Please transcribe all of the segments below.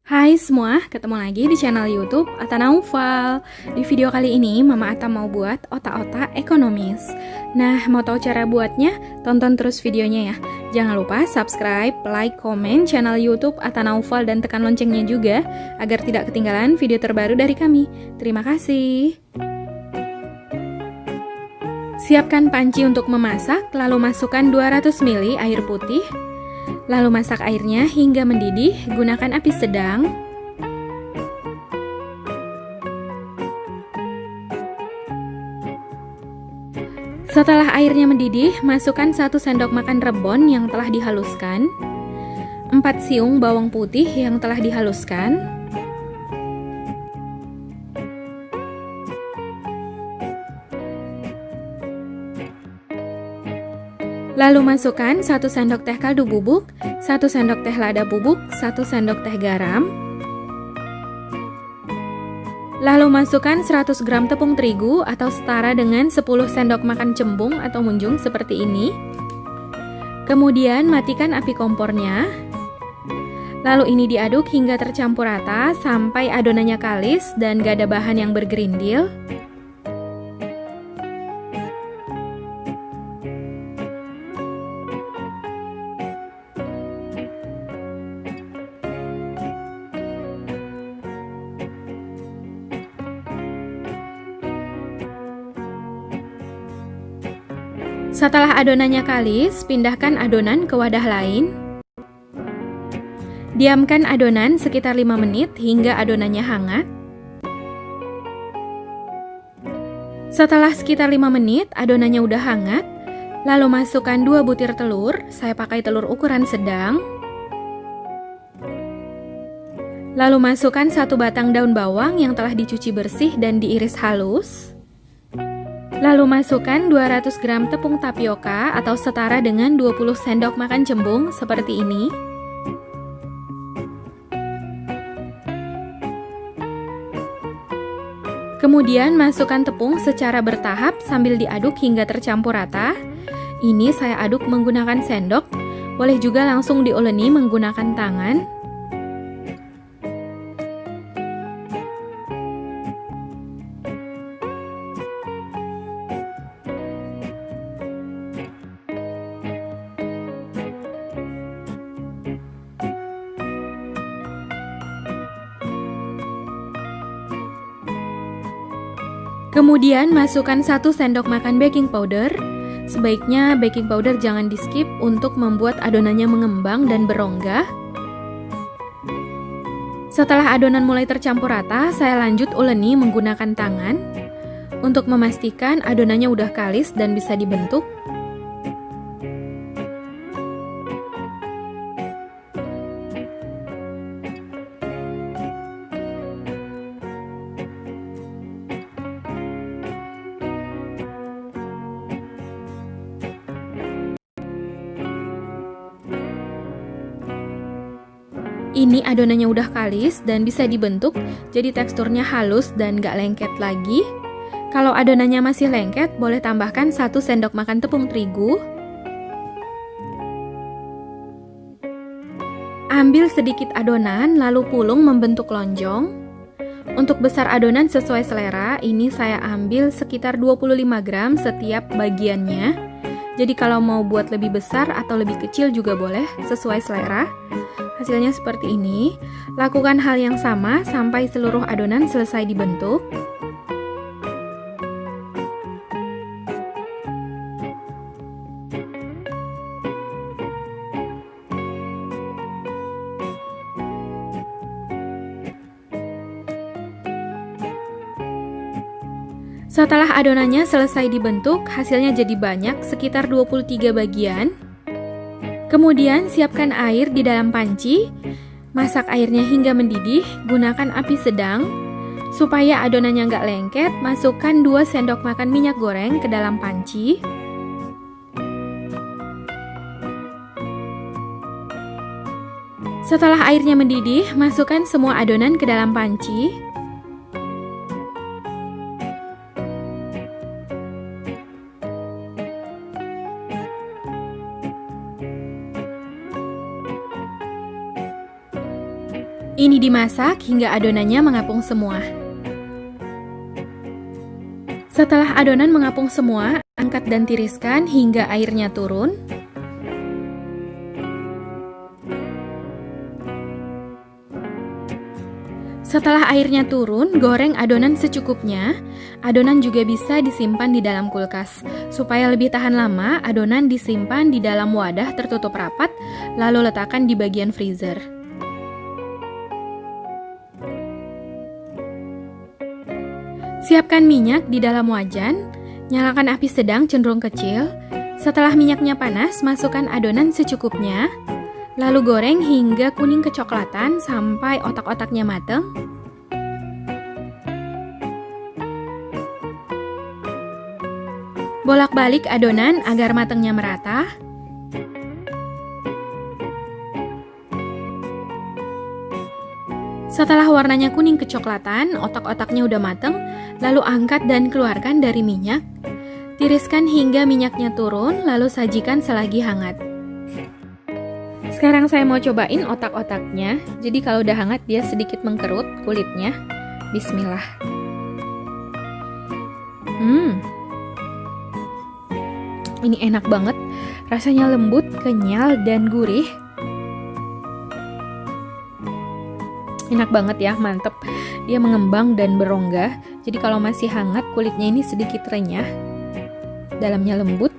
Hai semua, ketemu lagi di channel YouTube Ata Naufal. Di video kali ini, Mama Ata mau buat otak-otak ekonomis. Nah, mau tahu cara buatnya? Tonton terus videonya ya. Jangan lupa subscribe, like, komen channel YouTube Ata Naufal dan tekan loncengnya juga agar tidak ketinggalan video terbaru dari kami. Terima kasih. Siapkan panci untuk memasak, lalu masukkan 200 ml air putih. Lalu masak airnya hingga mendidih, gunakan api sedang. Setelah airnya mendidih, masukkan 1 sendok makan rebon yang telah dihaluskan, 4 siung bawang putih yang telah dihaluskan, lalu masukkan 1 sendok teh kaldu bubuk, 1 sendok teh lada bubuk, 1 sendok teh garam. Lalu masukkan 100 gram tepung terigu atau setara dengan 10 sendok makan cembung atau munjung seperti ini. Kemudian matikan api kompornya. Lalu ini diaduk hingga tercampur rata sampai adonannya kalis dan gak ada bahan yang bergerindil. Setelah adonannya kalis, pindahkan adonan ke wadah lain. Diamkan adonan sekitar 5 menit hingga adonannya hangat. Setelah sekitar 5 menit, adonannya udah hangat. Lalu masukkan 2 butir telur, saya pakai telur ukuran sedang. Lalu masukkan 1 batang daun bawang yang telah dicuci bersih dan diiris halus. Lalu masukkan 200 gram tepung tapioka atau setara dengan 20 sendok makan cembung seperti ini. Kemudian masukkan tepung secara bertahap sambil diaduk hingga tercampur rata. Ini saya aduk menggunakan sendok, boleh juga langsung diuleni menggunakan tangan. Kemudian masukkan 1 sendok makan baking powder. Sebaiknya baking powder jangan di skip untuk membuat adonannya mengembang dan berongga. Setelah adonan mulai tercampur rata, saya lanjut uleni menggunakan tangan untuk memastikan adonannya udah kalis dan bisa dibentuk. Ini adonannya udah kalis dan bisa dibentuk, jadi teksturnya halus dan gak lengket lagi. Kalau adonannya masih lengket, boleh tambahkan 1 sendok makan tepung terigu. Ambil sedikit adonan, lalu pulung membentuk lonjong. Untuk besar adonan sesuai selera, ini saya ambil sekitar 25 gram setiap bagiannya. Jadi kalau mau buat lebih besar atau lebih kecil juga boleh, sesuai selera. Hasilnya seperti ini. Lakukan hal yang sama sampai seluruh adonan selesai dibentuk. Setelah adonannya selesai dibentuk, hasilnya jadi banyak, sekitar 23 bagian. Kemudian siapkan air di dalam panci, masak airnya hingga mendidih, gunakan api sedang. Supaya adonannya nggak lengket, masukkan 2 sendok makan minyak goreng ke dalam panci. Setelah airnya mendidih, masukkan semua adonan ke dalam panci. Ini dimasak hingga adonannya mengapung semua. Setelah adonan mengapung semua, angkat dan tiriskan hingga airnya turun. Setelah airnya turun, goreng adonan secukupnya. Adonan juga bisa disimpan di dalam kulkas. Supaya lebih tahan lama, adonan disimpan di dalam wadah tertutup rapat, lalu letakkan di bagian freezer. Siapkan minyak di dalam wajan, nyalakan api sedang cenderung kecil. Setelah minyaknya panas, masukkan adonan secukupnya. Lalu goreng hingga kuning kecoklatan sampai otak-otaknya matang. Bolak-balik adonan agar matangnya merata. Setelah warnanya kuning kecoklatan, otak-otaknya udah matang, lalu angkat dan keluarkan dari minyak. Tiriskan hingga minyaknya turun, lalu sajikan selagi hangat. Sekarang saya mau cobain otak-otaknya. Jadi kalau udah hangat dia sedikit mengkerut kulitnya. Bismillah. Ini enak banget. Rasanya lembut, kenyal, dan gurih. Enak banget ya, mantep. Dia mengembang dan berongga. Jadi kalau masih hangat kulitnya ini sedikit renyah. Dalamnya lembut.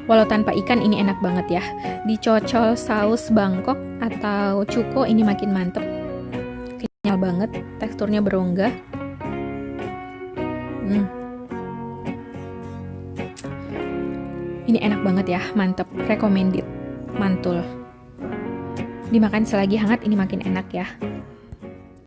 Walau tanpa ikan ini enak banget ya. Dicocol saus Bangkok atau cuko ini makin mantep. Kenyal banget, teksturnya berongga. Ini enak banget ya, mantep, recommended, mantul. Dimakan selagi hangat ini makin enak ya.